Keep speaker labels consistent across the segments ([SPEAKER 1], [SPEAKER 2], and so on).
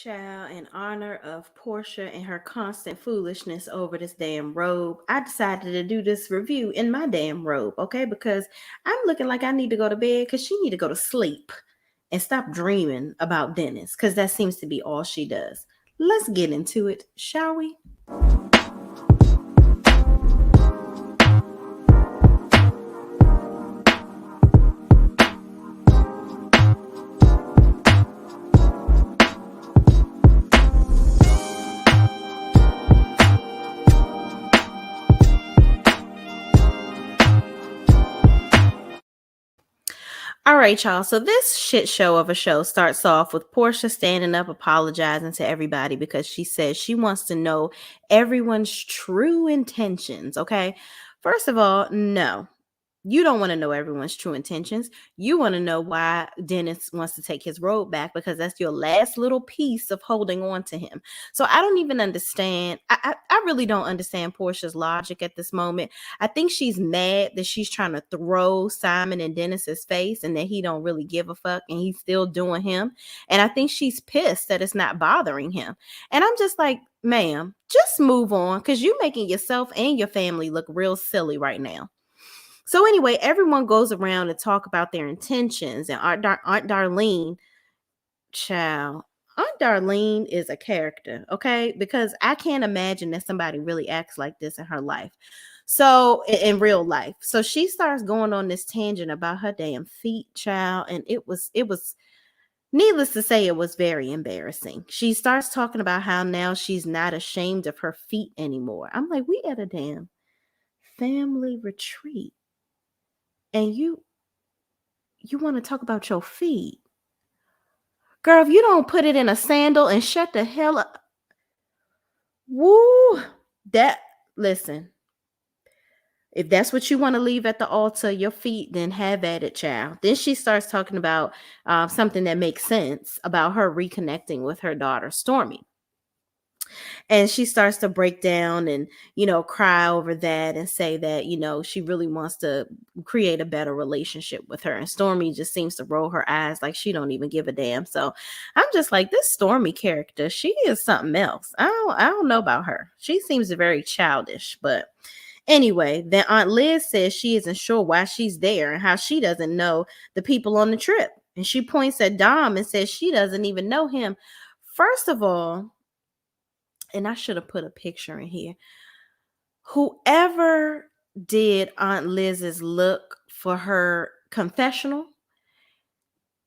[SPEAKER 1] Child, in honor of Porsha and her constant foolishness over this damn robe, I decided to do this review in my damn robe, okay? Because I'm looking like I need to go to bed because she need to go to sleep and stop dreaming about Dennis because that seems to be all she does. Let's get into it, shall we? All right, y'all. So this shit show of a show starts off with Porsha standing up apologizing to everybody because she says she wants to know everyone's true intentions, okay? First of all, no. You don't want to know everyone's true intentions. You want to know why Dennis wants to take his robe back because that's your last little piece of holding on to him. So I don't even understand. I really don't understand Portia's logic at this moment. I think she's mad that she's trying to throw Simon in Dennis's face and that he don't really give a fuck and he's still doing him. And I think she's pissed that it's not bothering him. And I'm just like, ma'am, just move on because you're making yourself and your family look real silly right now. So anyway, everyone goes around and talk about their intentions. And Aunt Darlene, child, Aunt Darlene is a character, okay? Because I can't imagine that somebody really acts like this in her life. So in real life. So she starts going on this tangent about her damn feet, child. And it was needless to say, it was very embarrassing. She starts talking about how now she's not ashamed of her feet anymore. I'm like, we at a damn family retreat. And you want to talk about your feet. Girl, if you don't put it in a sandal and shut the hell up. Woo. Listen, if that's what you want to leave at the altar, your feet, then have at it, child. Then she starts talking about something that makes sense about her reconnecting with her daughter, Stormy. And she starts to break down and, cry over that and say that, she really wants to create a better relationship with her. And Stormy just seems to roll her eyes like she don't even give a damn. So I'm just like, this Stormy character, she is something else. I don't know about her. She seems very childish, but anyway, then Aunt Liz says she isn't sure why she's there and how she doesn't know the people on the trip. And she points at Dom and says she doesn't even know him. First of all, and I should have put a picture in here. Whoever did Aunt Liz's look for her confessional,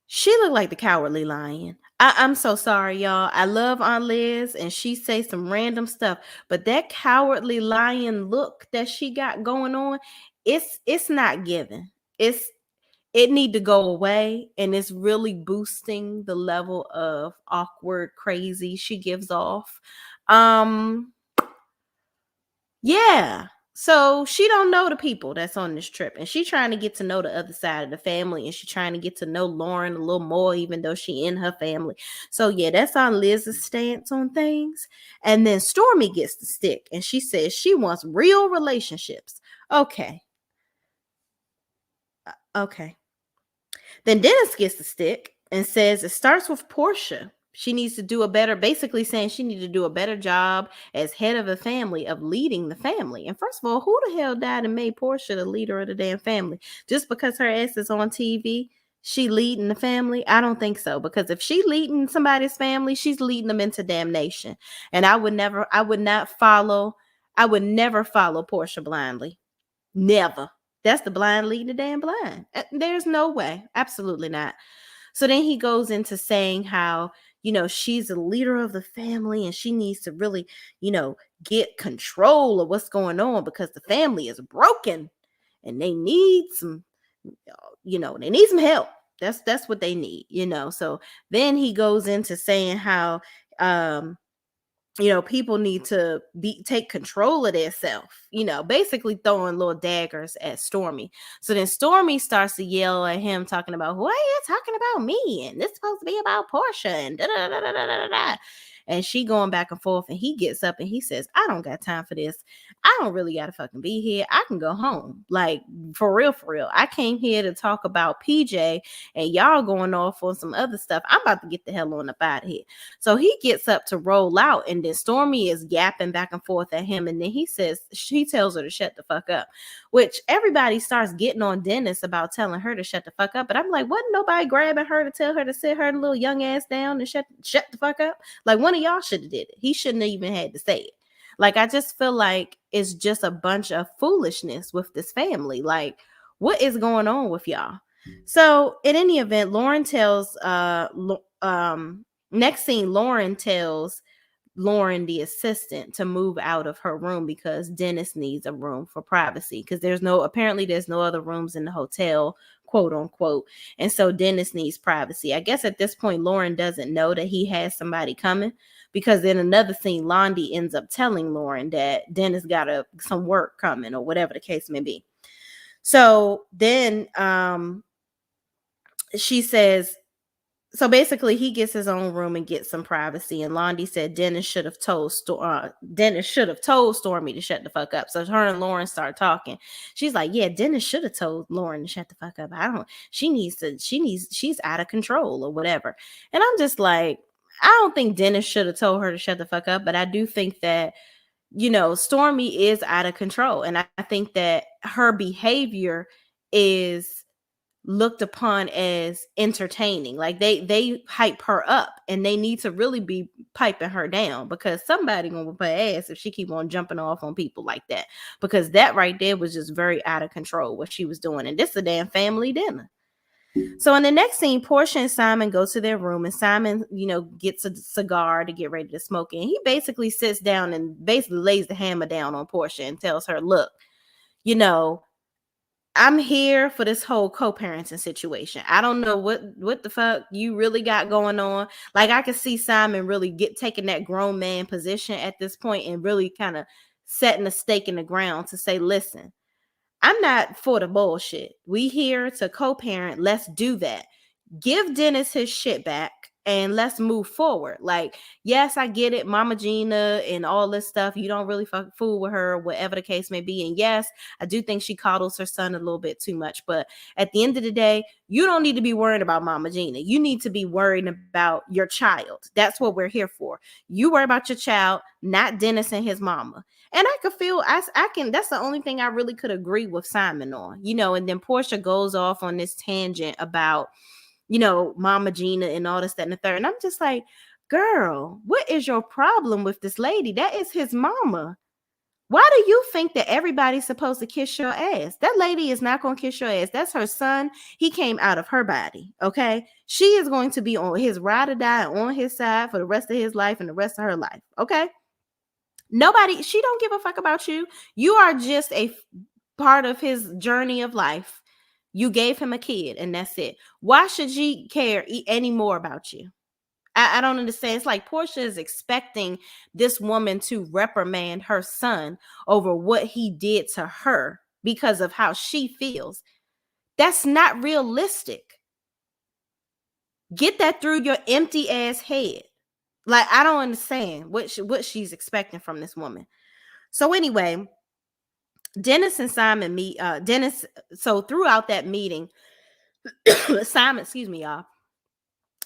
[SPEAKER 1] she looked like the Cowardly Lion. I'm so sorry, y'all. I love Aunt Liz, and she says some random stuff, but that Cowardly Lion look that she got going on, it's not given. It need to go away, and it's really boosting the level of awkward crazy she gives off. Yeah. So she don't know the people that's on this trip, and she trying to get to know the other side of the family, and she trying to get to know Lauren a little more, even though she in her family. So yeah, that's on Liz's stance on things. And then Stormy gets the stick, and she says she wants real relationships. Okay. Okay. Then Dennis gets the stick and says it starts with Porsha. She needs to do a better, basically saying she needs to do a better job as head of the family of leading the family. And first of all, who the hell died and made Porsha the leader of the damn family? Just because her ass is on TV, she leading the family? I don't think so. Because if she leading somebody's family, she's leading them into damnation. And I would never follow Porsha blindly. Never. That's the blind leading the damn blind. There's no way. Absolutely not. So then he goes into saying how, she's the leader of the family and she needs to really, get control of what's going on because the family is broken and they need some, they need some help. That's what they need, So then he goes into saying how, people need to take control of their self, basically throwing little daggers at Stormy. So then Stormy starts to yell at him, talking about, why are you talking about me? And this is supposed to be about Porsha and da da da da da da da. And she going back and forth, and he gets up and he says, I don't got time for this. I don't really gotta fucking be here. I can go home. Like, for real, for real. I came here to talk about PJ, and y'all going off on some other stuff. I'm about to get the hell on up out of here. So he gets up to roll out, and then Stormy is yapping back and forth at him. And then she tells her to shut the fuck up, which everybody starts getting on Dennis about telling her to shut the fuck up. But I'm like, wasn't nobody grabbing her to tell her to sit her little young ass down and shut the fuck up? Like, one of y'all should have did it. He shouldn't have even had to say it. Like, I just feel like it's just a bunch of foolishness with this family. Like, what is going on with y'all? So in any event, next scene, Lauren tells Lauren, the assistant, to move out of her room because Dennis needs a room for privacy, because there's no other rooms in the hotel, quote unquote. And so Dennis needs privacy. I guess at this point, Lauren doesn't know that he has somebody coming, because in another scene, Londi ends up telling Lauren that Dennis got some work coming, or whatever the case may be. So then she says, so basically he gets his own room and gets some privacy. And Londi said Dennis should have told Stormy to shut the fuck up. So her and Lauren start talking. She's like, yeah, Dennis should have told Lauren to shut the fuck up. She's out of control or whatever. And I'm just like, I don't think Dennis should have told her to shut the fuck up, but I do think that, Stormy is out of control. And I think that her behavior is looked upon as entertaining. Like, they hype her up, and they need to really be piping her down, because somebody gonna whip her ass if she keep on jumping off on people like that, because that right there was just very out of control what she was doing. And this is a damn family dinner. So in the next scene, Porsha and Simon go to their room, and Simon, gets a cigar to get ready to smoke it. And he basically sits down and basically lays the hammer down on Porsha and tells her, look, I'm here for this whole co-parenting situation. I don't know what the fuck you really got going on. Like, I could see Simon really taking that grown man position at this point, and really kind of setting a stake in the ground to say, listen, I'm not for the bullshit. We here to co-parent. Let's do that. Give Dennis his shit back, and let's move forward. Like, yes, I get it, Mama Gina and all this stuff. You don't really fool with her, whatever the case may be. And yes, I do think she coddles her son a little bit too much. But at the end of the day, you don't need to be worried about Mama Gina. You need to be worried about your child. That's what we're here for. You worry about your child, not Dennis and his mama. And I could feel, I can, that's the only thing I really could agree with Simon on, and then Porsha goes off on this tangent about, Mama Gina and all this, that, and the third. And I'm just like, girl, what is your problem with this lady? That is his mama. Why do you think that everybody's supposed to kiss your ass? That lady is not going to kiss your ass. That's her son. He came out of her body, okay? She is going to be on his ride or die, on his side for the rest of his life and the rest of her life, okay? She don't give a fuck about you. You are just a part of his journey of life. You gave him a kid, and that's it. Why should she care any more about you? I don't understand. It's like Porsha is expecting this woman to reprimand her son over what he did to her because of how she feels. That's not realistic. Get that through your empty ass head. Like, I don't understand what she's expecting from this woman. So anyway, Dennis and Simon meet. So throughout that meeting, Simon, excuse me, y'all.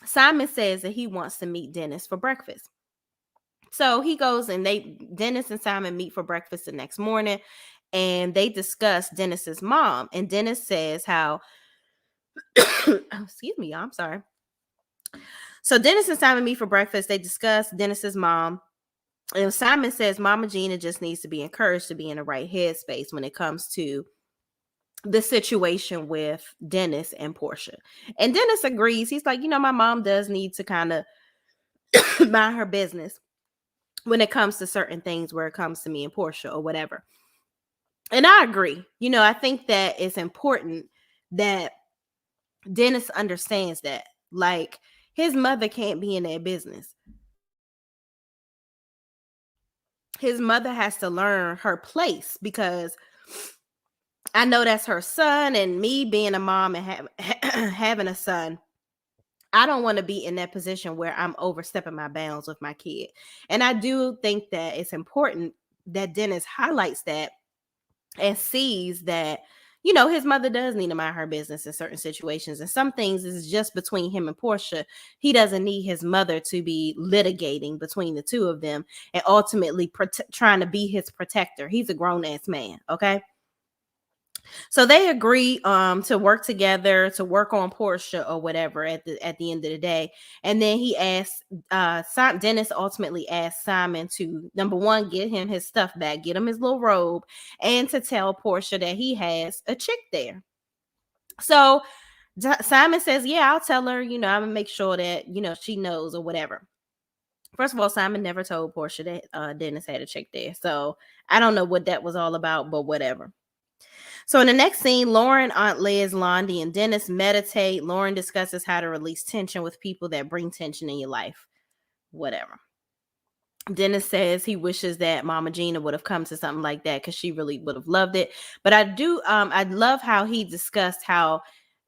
[SPEAKER 1] Simon says that he wants to meet Dennis for breakfast. So he goes, and Dennis and Simon meet for breakfast the next morning, and they discuss Dennis's mom. And Dennis says how, excuse me, y'all, I'm sorry. So Dennis and Simon meet for breakfast. They discuss Dennis's mom. And Simon says Mama Gina just needs to be encouraged to be in the right headspace when it comes to the situation with Dennis and Porsha. And Dennis agrees. He's like, my mom does need to kind of mind her business when it comes to certain things, where it comes to me and Porsha or whatever. And I agree. I think that it's important that Dennis understands that, like, his mother can't be in that business. His mother has to learn her place, because I know that's her son, and me being a mom and having a son, I don't want to be in that position where I'm overstepping my bounds with my kid. And I do think that it's important that Dennis highlights that and sees that, his mother does need to mind her business in certain situations. And some things is just between him and Porsha. He doesn't need his mother to be litigating between the two of them and ultimately trying to be his protector. He's a grown ass man. Okay. So they agree to work together to work on Porsha or whatever at the end of the day. And then he asks Dennis ultimately asks Simon to, number one, get him his stuff back, get him his little robe, and to tell Porsha that he has a chick there. So Simon says, yeah, I'll tell her, I'm gonna make sure that she knows or whatever. First of all, Simon never told Porsha that Dennis had a chick there. So I don't know what that was all about, but whatever. So in the next scene, Lauren, Aunt Liz, Londi, and Dennis meditate. Lauren discusses how to release tension with people that bring tension in your life. Whatever. Dennis says he wishes that Mama Gina would have come to something like that because she really would have loved it. But I love how he discussed how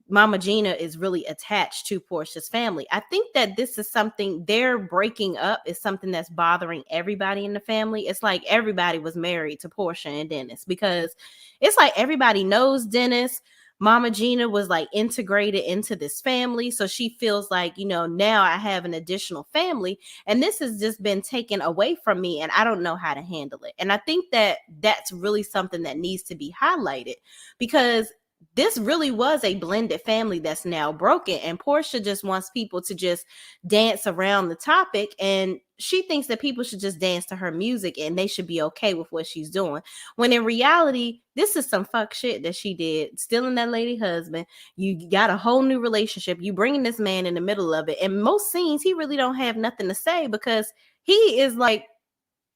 [SPEAKER 1] Mama Gina is really attached to Porsha's family. I think that this is something, their breaking up is something that's bothering everybody in the family. It's like everybody was married to Porsha and Dennis because it's like everybody knows Dennis. Mama Gina was like integrated into this family. So she feels like, now I have an additional family and this has just been taken away from me and I don't know how to handle it. And I think that that's really something that needs to be highlighted because this really was a blended family that's now broken. And Porsha just wants people to just dance around the topic. And she thinks that people should just dance to her music and they should be okay with what she's doing. When in reality, this is some fuck shit that she did. Stealing that lady husband. You got a whole new relationship. You bringing this man in the middle of it. And most scenes, he really don't have nothing to say because he is like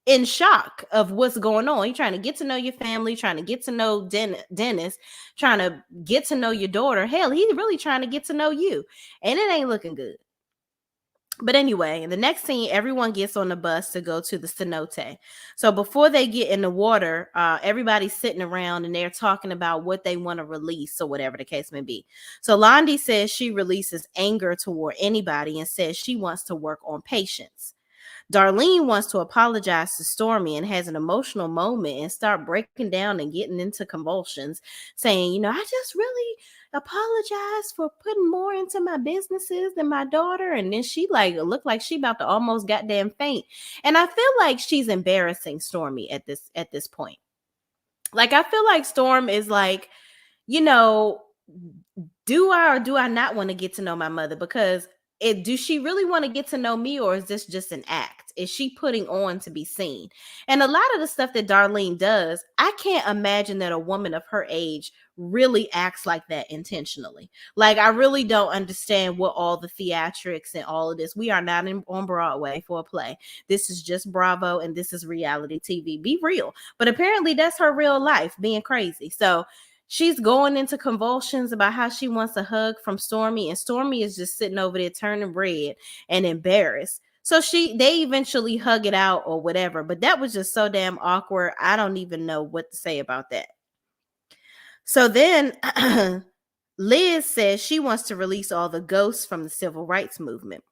[SPEAKER 1] in shock of what's going on. You're trying to get to know your family, trying to get to know Dennis, trying to get to know your daughter. Hell, he's really trying to get to know you. And it ain't looking good. But anyway, in the next scene, everyone gets on the bus to go to the cenote. So before they get in the water, everybody's sitting around and they're talking about what they want to release or whatever the case may be. So Londi says she releases anger toward anybody and says she wants to work on patience. Darlene wants to apologize to Stormy and has an emotional moment and start breaking down and getting into convulsions, saying, I just really apologize for putting more into my businesses than my daughter. And then she looked like she about to almost goddamn faint. And I feel like she's embarrassing Stormy at this point. Like, I feel like Storm is like, do I or do I not want to get to know my mother? Because do she really want to get to know me, or is this just an act? Is she putting on to be seen? And a lot of the stuff that Darlene does, I can't imagine that a woman of her age really acts like that intentionally. Like, I really don't understand what all the theatrics and all of this. We are not on Broadway for a play. This is just Bravo and this is reality TV. Be real. But apparently that's her real life, being crazy. So she's going into convulsions about how she wants a hug from Stormy, and Stormy is just sitting over there turning red and embarrassed. So they eventually hug it out or whatever, but that was just so damn awkward. I don't even know what to say about that. So then Liz says she wants to release all the ghosts from the civil rights movement.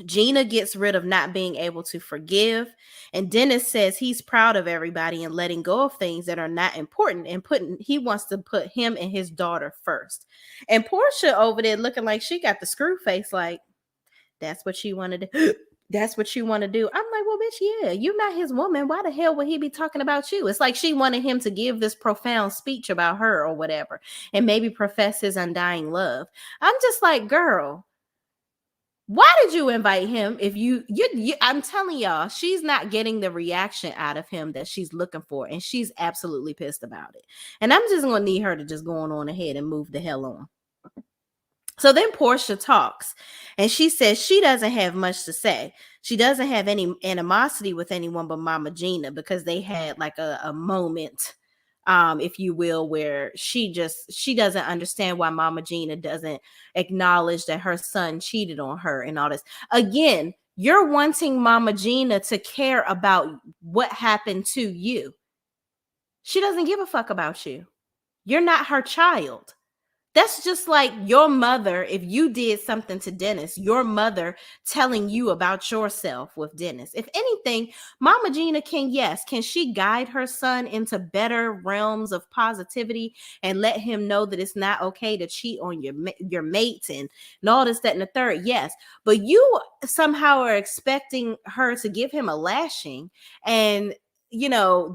[SPEAKER 1] Gina gets rid of not being able to forgive. And Dennis says he's proud of everybody and letting go of things that are not important and he wants to put him and his daughter first. And Porsha over there looking like she got the screw face, like, that's what you want to do. That's what you want to do. I'm like, well, bitch, yeah, you're not his woman. Why the hell would he be talking about you? It's like she wanted him to give this profound speech about her or whatever, and maybe profess his undying love. I'm just like, girl, why did you invite him? If you I'm telling y'all, she's not getting the reaction out of him that she's looking for, and she's absolutely pissed about it. And I'm just gonna need her to just go on ahead and move the hell on. So then Porsha talks, and she says she doesn't have much to say. She doesn't have any animosity with anyone but Mama Gina, because they had like a moment, if you will, where she doesn't understand why Mama Gina doesn't acknowledge that her son cheated on her and all this. Again, you're wanting Mama Gina to care about what happened to you. She doesn't give a fuck about you. You're not her child. That's just like your mother, if you did something to Dennis, your mother telling you about yourself with Dennis. If anything, Mama Gina can, yes, can she guide her son into better realms of positivity and let him know that it's not okay to cheat on your mates and all this, that, and the third? Yes. But you somehow are expecting her to give him a lashing and,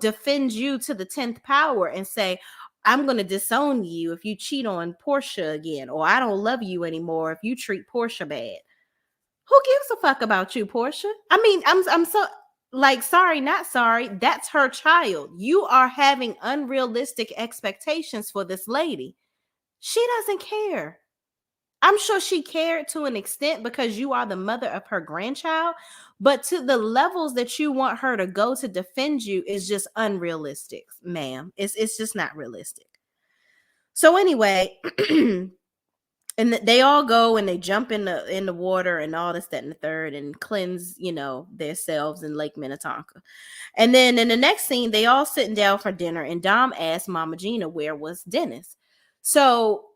[SPEAKER 1] defend you to the 10th power and say, I'm going to disown you if you cheat on Porsha again, or I don't love you anymore if you treat Porsha bad. Who gives a fuck about you, Porsha? I mean, I'm so like, sorry, not sorry. That's her child. You are having unrealistic expectations for this lady. She doesn't care. I'm sure she cared to an extent because you are the mother of her grandchild, but to the levels that you want her to go to defend you is just unrealistic, ma'am. It's just not realistic. So anyway, and they all go and they jump in the water and all this, that, and the third, and cleanse, themselves in Lake Minnetonka. And then in the next scene, they all sitting down for dinner, and Dom asks Mama Gina where was Dennis. So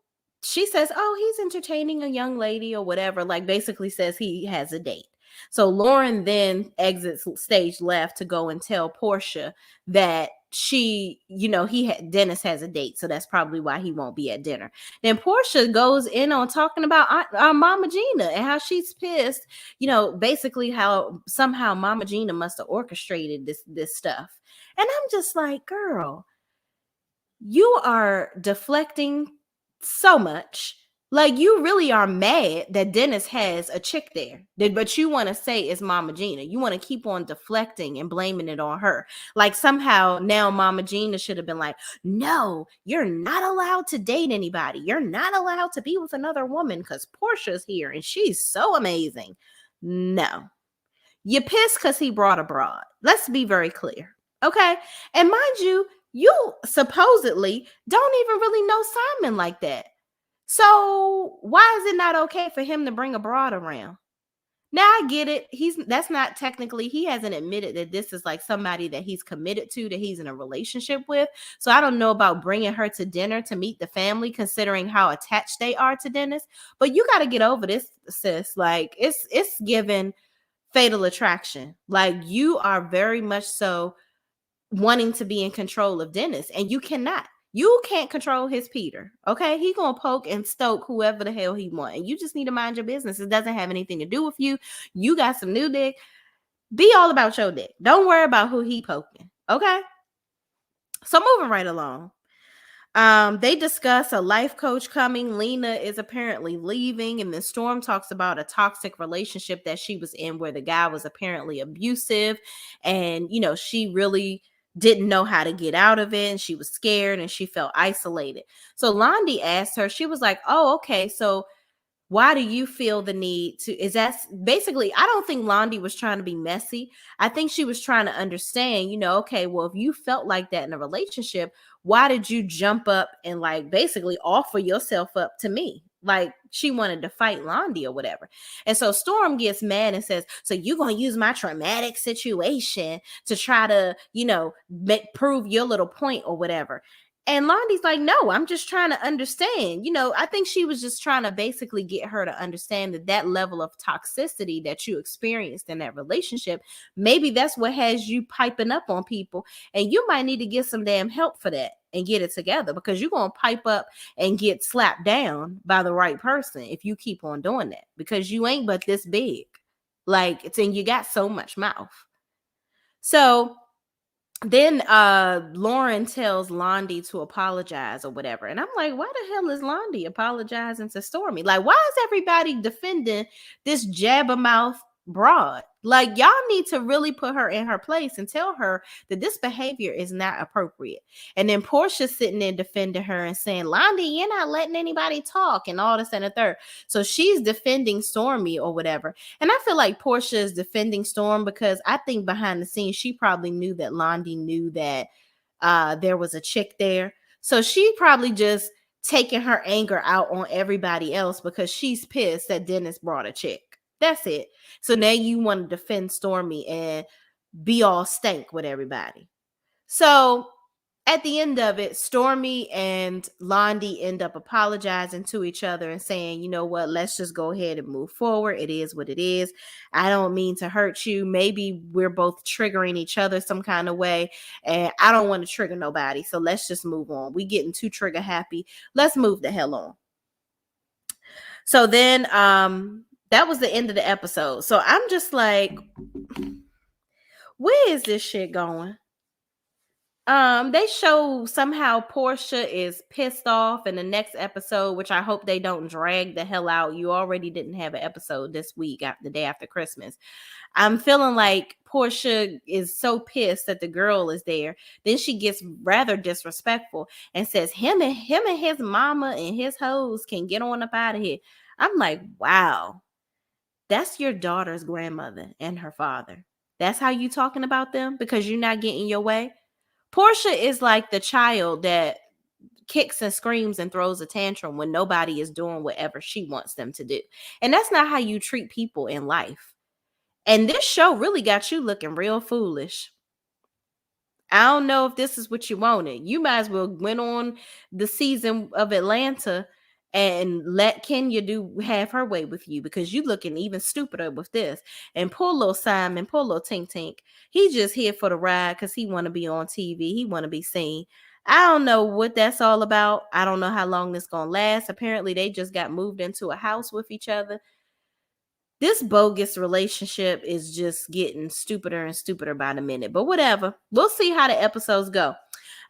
[SPEAKER 1] she says, "Oh, he's entertaining a young lady or whatever." Like basically says he has a date. So Lauren then exits stage left to go and tell Porsha that Dennis has a date, so that's probably why he won't be at dinner. Then Porsha goes in on talking about our Mama Gina and how she's pissed, basically how somehow Mama Gina must have orchestrated this stuff. And I'm just like, girl, you are deflecting so much. Like, you really are mad that Dennis has a chick there, but you want to say it's Mama Gina. You want to keep on deflecting and blaming it on her. Like somehow now Mama Gina should have been like, no, you're not allowed to date anybody. You're not allowed to be with another woman because Portia's here and she's so amazing. No, you pissed because he brought a broad. Let's be very clear. Okay. And mind you, you supposedly don't even really know Simon like that. So why is it not okay for him to bring a broad around? Now I get it. That's not technically, he hasn't admitted that this is like somebody that he's committed to, that he's in a relationship with. So I don't know about bringing her to dinner to meet the family, considering how attached they are to Dennis. But you got to get over this, sis. Like it's given Fatal Attraction. Like you are very much so wanting to be in control of Dennis, and you cannot. You can't control his Peter, okay? He gonna poke and stoke whoever the hell he want, and you just need to mind your business. It doesn't have anything to do with you. You got some new dick. Be all about your dick. Don't worry about who he poking, okay? So moving right along. They discuss a life coach coming. Lena is apparently leaving, and then Storm talks about a toxic relationship that she was in where the guy was apparently abusive, and she really didn't know how to get out of it, and she was scared and she felt isolated. So Londi asked her, she was like, "Oh, okay, so why do you feel the need to?" Is that basically, I don't think Londi was trying to be messy. I think she was trying to understand, okay, well, if you felt like that in a relationship, why did you jump up and like basically offer yourself up to me? Like she wanted to fight Londi or whatever. And so Storm gets mad and says, "So you're going to use my traumatic situation to try to, prove your little point or whatever." And Londi's like, "No, I'm just trying to understand." I think she was just trying to basically get her to understand that level of toxicity that you experienced in that relationship, maybe that's what has you piping up on people. And you might need to get some damn help for that and get it together, because you're going to pipe up and get slapped down by the right person if you keep on doing that, because you ain't but this big. Like, it's, and you got so much mouth. So then Lauren tells Londi to apologize or whatever. And I'm like, why the hell is Londi apologizing to Stormy? Like, why is everybody defending this jabbermouth broad? Like, y'all need to really put her in her place and tell her that this behavior is not appropriate. And then Portia's sitting there defending her and saying, "Londi, you're not letting anybody talk," and all this and a third. So she's defending Stormy or whatever. And I feel like Porsha is defending Storm because I think behind the scenes, she probably knew that Londi knew that there was a chick there. So she probably just taking her anger out on everybody else because she's pissed that Dennis brought a chick. That's it. So now you want to defend Stormy and be all stank with everybody. So at the end of it, Stormy and Londi end up apologizing to each other and saying, you know what, let's just go ahead and move forward. It is what it is. I don't mean to hurt you. Maybe we're both triggering each other some kind of way, and I don't want to trigger nobody. So let's just move on. We getting too trigger happy. Let's move the hell on. So then that was the end of the episode. So I'm just like, where is this shit going? They show somehow Porsha is pissed off in the next episode, which I hope they don't drag the hell out. You already didn't have an episode this week, the day after Christmas. I'm feeling like Porsha is so pissed that the girl is there. Then she gets rather disrespectful and says him and his mama and his hoes can get on up out of here. I'm like, wow, that's your daughter's grandmother and her father. That's how you talking about them because you're not getting your way. Porsha is like the child that kicks and screams and throws a tantrum when nobody is doing whatever she wants them to do. And that's not how you treat people in life. And this show really got you looking real foolish. I don't know if this is what you wanted. You might as well went on the season of Atlanta and let Kenya have her way with you because you looking even stupider with this. And poor little Simon, poor little Tink Tink, he just here for the ride because he want to be on TV. He want to be seen. I don't know what that's all about. I don't know how long this gonna last. Apparently, they just got moved into a house with each other. This bogus relationship is just getting stupider and stupider by the minute. But whatever. We'll see how the episodes go.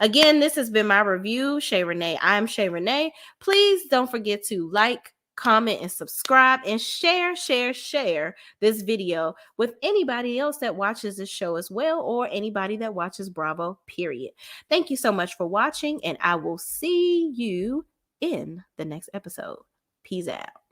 [SPEAKER 1] Again, this has been my review. Shay Renee. I'm Shay Renee. Please don't forget to like, comment, and subscribe, and share this video with anybody else that watches this show as well, or anybody that watches Bravo, period. Thank you so much for watching, and I will see you in the next episode. Peace out.